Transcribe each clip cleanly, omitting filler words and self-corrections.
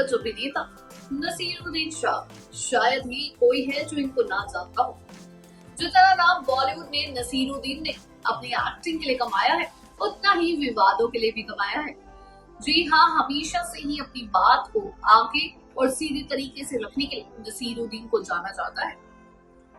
दिग्गज अभिनेता नसीरुद्दीन शाह शायद ही कोई है जो इनको ना जानता हो। जितना नाम बॉलीवुड में नसीरुद्दीन ने अपनी एक्टिंग के लिए कमाया है, उतना ही विवादों के लिए भी कमाया है। जी हाँ, हमेशा से ही अपनी बात को आगे और सीधे तरीके से रखने के लिए नसीरुद्दीन को जाना जाता है।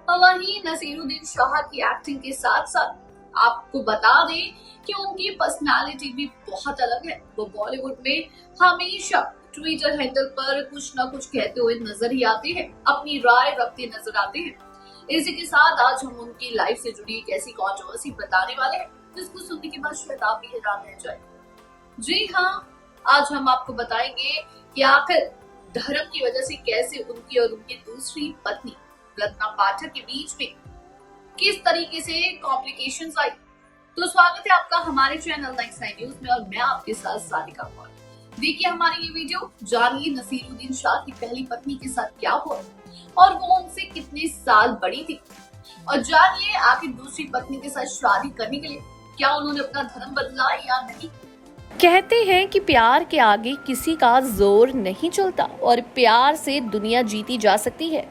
वहीं नसीरुद्दीन शाह की एक्टिंग के साथ साथ आपको बता दें कि उनकी पर्सनालिटी भी बहुत अलग है। वो बॉलीवुड में हमेशा ट्विटर हैंडल पर कुछ ना कुछ कहते हुए नजर ही आते हैं, अपनी राय रखते नजर आते हैं। इसी के साथ आज हम उनकी लाइफ से जुड़ी एक ऐसी कंट्रोवर्सी बताने वाले हैं जिसको सुनने के बाद शायद आप भी हैरान रह जाए। जी हाँ, आज हम आपको बताएंगे कि आखिर धर्म की वजह से कैसे उनकी और उनकी दूसरी पत्नी रत्ना पाठक के बीच में किस तरीके से कॉम्प्लिकेशंस आई। तो स्वागत है आपका हमारे चैनल नेक्स्ट नाइन न्यूज में और मैं आपके साथ सारिका कौर। देखिए हमारी ये वीडियो, जानिए नसीरुद्दीन शाह की पहली पत्नी के साथ क्या हुआ और वो उनसे कितने साल बड़ी थी, और जानिए आखिर दूसरी पत्नी के साथ शादी करने के लिए क्या उन्होंने अपना धर्म बदला या नहीं। कहते हैं कि प्यार के आगे किसी का जोर नहीं चलता और प्यार से दुनिया जीती जा सकती है।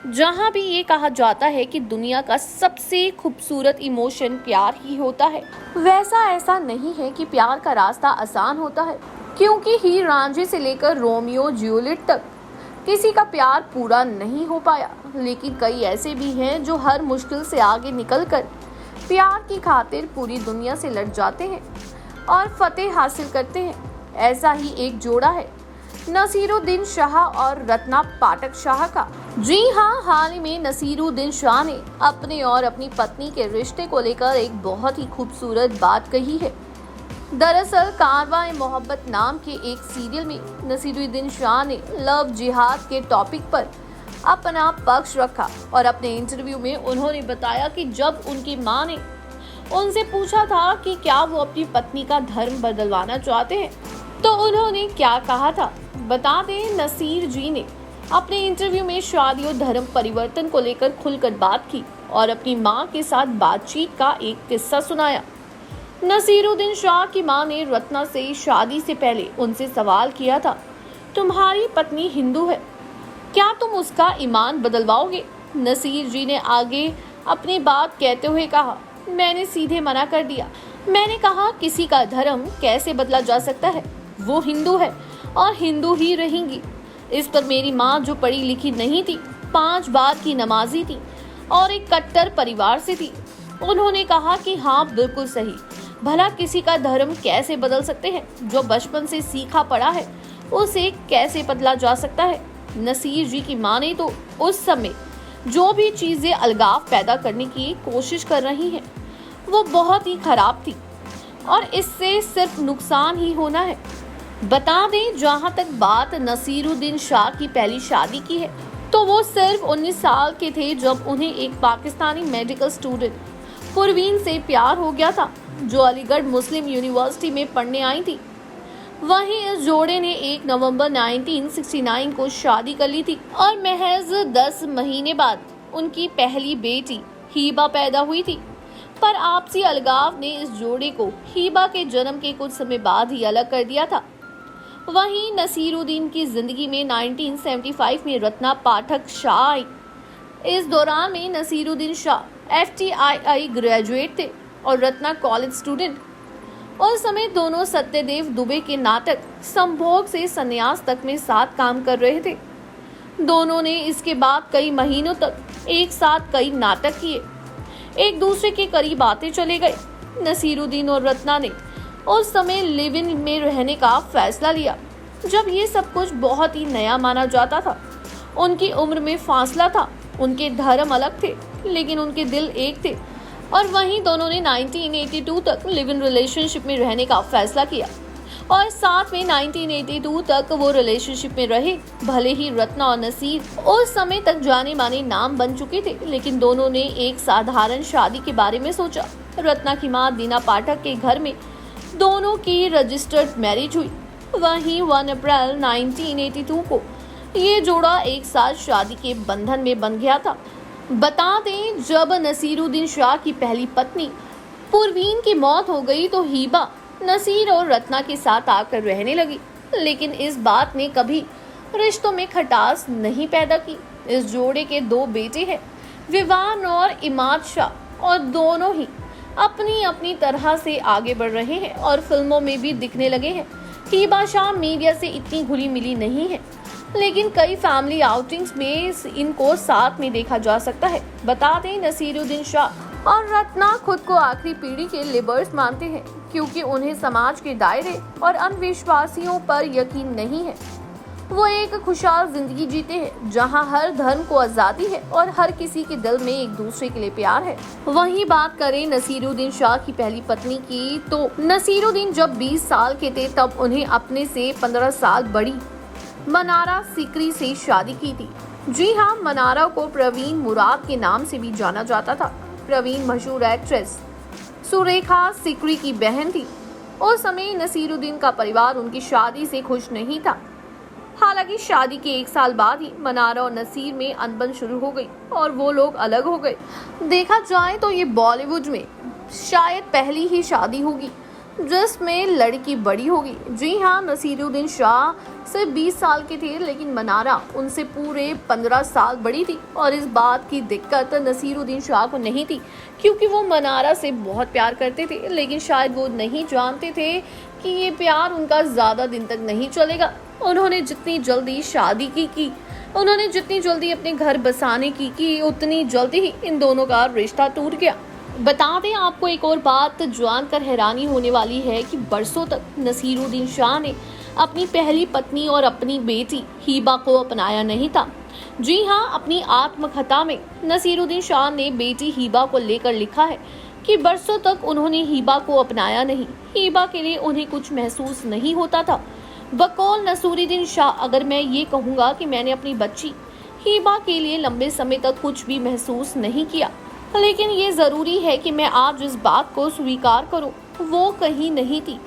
जहाँ भी ये कहा जाता है कि दुनिया का सबसे खूबसूरत इमोशन प्यार ही होता है, वैसा ऐसा नहीं है कि प्यार का रास्ता आसान होता है, क्योंकि हीर रांझे से लेकर रोमियो जूलियट तक किसी का प्यार पूरा नहीं हो पाया। लेकिन कई ऐसे भी हैं जो हर मुश्किल से आगे निकलकर प्यार की खातिर पूरी दुनिया से लड़ जाते हैं और फतेह हासिल करते हैं। ऐसा ही एक जोड़ा है नसीरुद्दीन शाह और रत्ना पाठक शाह का। जी हाँ, हाल ही में नसीरुद्दीन शाह ने अपने और अपनी पत्नी के रिश्ते को लेकर एक बहुत ही खूबसूरत बात कही है। दरअसल कारवां मोहब्बत नाम के एक सीरियल में नसीरुद्दीन शाह ने लव जिहाद के टॉपिक पर अपना पक्ष रखा और अपने इंटरव्यू में उन्होंने बताया कि जब उनकी मां ने उनसे पूछा था कि क्या वो अपनी पत्नी का धर्म बदलवाना चाहते हैं, तो उन्होंने क्या कहा था। बता दें, नसीर जी ने अपने इंटरव्यू में शादी और धर्म परिवर्तन को लेकर खुलकर बात की और अपनी मां के साथ बातचीत का एक किस्सा सुनाया। नसीरुद्दीन शाह की मां ने रत्ना से शादी से पहले उनसे सवाल किया था, तुम्हारी पत्नी हिंदू है, क्या तुम उसका ईमान बदलवाओगे। नसीर जी ने आगे अपनी बात कहते हुए कहा, मैंने सीधे मना कर दिया। मैंने कहा किसी का धर्म कैसे बदला जा सकता है, वो हिंदू है और हिंदू ही रहेंगी। इस पर मेरी माँ, जो पढ़ी लिखी नहीं थी, 5 बार की नमाजी थी और एक कट्टर परिवार से थी, उन्होंने कहा कि हाँ बिल्कुल सही, भला किसी का धर्म कैसे बदल सकते हैं, जो बचपन से सीखा पड़ा है उसे कैसे बदला जा सकता है। नसीर जी की माँ ने तो उस समय जो भी चीजें अलगाव पैदा करने की कोशिश कर रही हैं, वो बहुत ही खराब थी और इससे सिर्फ नुकसान ही होना है। बता दें, जहाँ तक बात नसीरुद्दीन शाह की पहली शादी की है, तो वो सिर्फ 19 साल के थे जब उन्हें एक पाकिस्तानी मेडिकल स्टूडेंट पुरवीन से प्यार हो गया था, जो अलीगढ़ मुस्लिम यूनिवर्सिटी में पढ़ने आई थी। वहीं इस जोड़े ने 1 नवंबर 1969 को शादी कर ली थी और महज 10 महीने बाद उनकी पहली बेटी हीबा पैदा हुई थी। पर आपसी अलगाव ने इस जोड़े को हीबा के जन्म के कुछ समय बाद ही अलग कर दिया था। वहीं नसीरुद्दीन की जिंदगी में 1975 में रत्ना पाठक शाह आई। इस दौरान में नसीरुद्दीन शाह FTII ग्रेजुएट थे और रत्ना कॉलेज स्टूडेंट। उस समय दोनों सत्यदेव दुबे के नाटक संभोग से संन्यास तक में साथ काम कर रहे थे। दोनों ने इसके बाद कई महीनों तक एक साथ कई नाटक किए, एक दूसरे के करीब आते चले गए। नसीरुद्दीन और रत्ना ने उस समय लिव इन में रहने का फैसला लिया, जब ये सब कुछ बहुत ही नया माना जाता था। उनकी उम्र में फासला था, उनके धर्म अलग थे लेकिन उनके दिल एक थे, और वहीं दोनों ने 1982 तक लिव इन रिलेशनशिप में रहने का फैसला किया और साथ में 1982 तक वो रिलेशनशिप में रहे। भले ही रत्ना और नसीर उस समय तक जाने माने नाम बन चुके थे, लेकिन दोनों ने एक साधारण शादी के बारे में सोचा। रत्ना की मां दीना पाठक के घर में दोनों की रजिस्टर्ड मैरिज हुई। वहीं 1 अप्रैल 1982 को ये जोड़ा एक साथ शादी के बंधन में बंध गया था। बता दें, जब नसीरुद्दीन शाह की पहली पत्नी पुरवीन की मौत हो गई तो हीबा नसीर और रत्ना के साथ आकर रहने लगी, लेकिन इस बात ने कभी रिश्तों में खटास नहीं पैदा की। इस जोड़े के 2 बेटे हैं, विवान और इमाद शाह, और दोनों ही अपनी अपनी तरह से आगे बढ़ रहे हैं और फिल्मों में भी दिखने लगे हैं। हिबा शाह मीडिया से इतनी घुली मिली नहीं है, लेकिन कई फैमिली आउटिंग्स में इनको साथ में देखा जा सकता है। बता दें, नसीरुद्दीन शाह और रत्ना खुद को आखिरी पीढ़ी के लिबर्स मानते हैं, क्योंकि उन्हें समाज के दायरे और अंधविश्वासियों पर यकीन नहीं है। वो एक खुशहाल जिंदगी जीते हैं, जहां हर धर्म को आजादी है और हर किसी के दिल में एक दूसरे के लिए प्यार है। वहीं बात करें नसीरुद्दीन शाह की पहली पत्नी की, तो नसीरुद्दीन जब 20 साल के थे तब उन्हें अपने से 15 साल बड़ी मनारा सिकरी से शादी की थी। जी हाँ, मनारा को प्रवीण मुराद के नाम से भी जाना जाता था। प्रवीण मशहूर एक्ट्रेस सुरेखा सिकरी की बहन थी। उस समय नसीरुद्दीन का परिवार उनकी शादी से खुश नहीं था। हालांकि शादी के 1 साल बाद ही मनारा और नसीर में अनबन शुरू हो गई और वो लोग अलग हो गए। देखा जाए तो ये बॉलीवुड में शायद पहली ही शादी होगी जिसमें लड़की बड़ी होगी। जी हाँ, नसीरुद्दीन शाह सिर्फ 20 साल के थे, लेकिन मनारा उनसे पूरे 15 साल बड़ी थी। और इस बात की दिक्कत नसीरुद्दीन शाह को नहीं थी, क्योंकि वो मनारा से बहुत प्यार करते थे, लेकिन शायद वो नहीं जानते थे कि ये प्यार उनका ज़्यादा दिन तक नहीं चलेगा। उन्होंने जितनी जल्दी शादी की उन्होंने जितनी जल्दी अपने घर बसाने की उतनी जल्दी ही इन दोनों का रिश्ता टूट गया। बता दें आपको एक और बात जानकर हैरानी होने वाली है कि बरसों तक नसीरुद्दीन शाह ने अपनी पहली पत्नी और अपनी बेटी हिबा को अपनाया नहीं था। जी हाँ, अपनी आत्मकथा में नसीरुद्दीन शाह ने बेटी हिबा को लेकर लिखा है कि बरसों तक उन्होंने हिबा को अपनाया नहीं। हिबा के लिए उन्हें कुछ महसूस नहीं होता था। बकौल नसीरुद्दीन शाह, अगर मैं ये कहूँगा कि मैंने अपनी बच्ची हिबा के लिए लंबे समय तक कुछ भी महसूस नहीं किया, लेकिन ये ज़रूरी है कि मैं आज जिस बात को स्वीकार करूं, वो कहीं नहीं थी,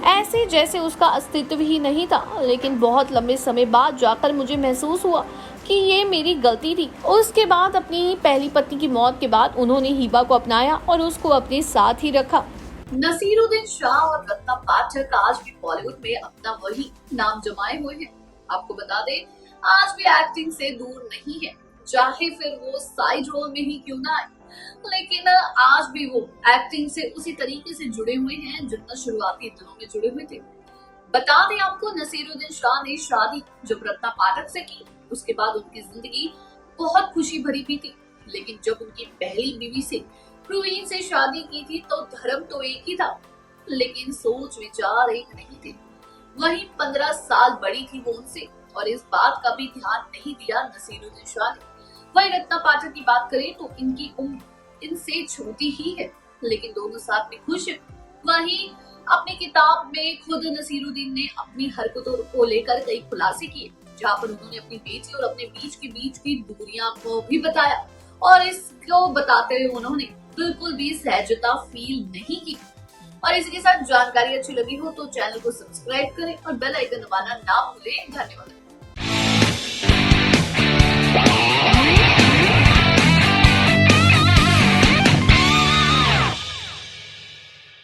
ऐसे जैसे उसका अस्तित्व ही नहीं था। लेकिन बहुत लंबे समय बाद जाकर मुझे महसूस हुआ कि ये मेरी गलती थी। उसके बाद अपनी पहली पत्नी की मौत के बाद उन्होंने हिबा को अपनाया और उसको अपने साथ ही रखा। नसीरुद्दीन शाह और रत्ना पाठक आज भी बॉलीवुड में अपना वही नाम जमाए हुए हैं। आपको बता दें, आज भी एक्टिंग से दूर नहीं है, चाहे फिर वो साइड रोल में ही क्यों ना आए, लेकिन आज भी वो एक्टिंग से उसी तरीके से जुड़े हुए हैं जितना शुरुआती दिनों में जुड़े हुए थे। बता दें आपको, नसीरुद्दीन शाह ने शादी जब रत्ना पाठक से की, उसके बाद उनकी जिंदगी बहुत खुशी भरी भी थी। लेकिन जब उनकी पहली बीवी से प्रवीण से शादी की थी तो धर्म तो एक ही था, लेकिन सोच विचार एक नहीं थे। वहीं 15 साल बड़ी थी वो उनसे, और इस बात का भी ध्यान नहीं दिया नसीरुद्दीन शाह ने। वही रत्ना पाठक की बात करें तो इनकी उम्र इनसे छोटी ही है, लेकिन दोनों साथ में खुश है। वहीं अपनी किताब में खुद नसीरुद्दीन ने अपनी हरकतों को लेकर कई खुलासे किए, जहाँ पर उन्होंने अपनी बेटी और अपने बीच की दूरियां को भी बताया, और इसको बताते हुए उन्होंने बिल्कुल भी सहजता फील नहीं की। और इसी के साथ जानकारी अच्छी लगी हो तो चैनल को सब्सक्राइब करें और बेल आइकन दबाना ना भूलें। धन्यवाद।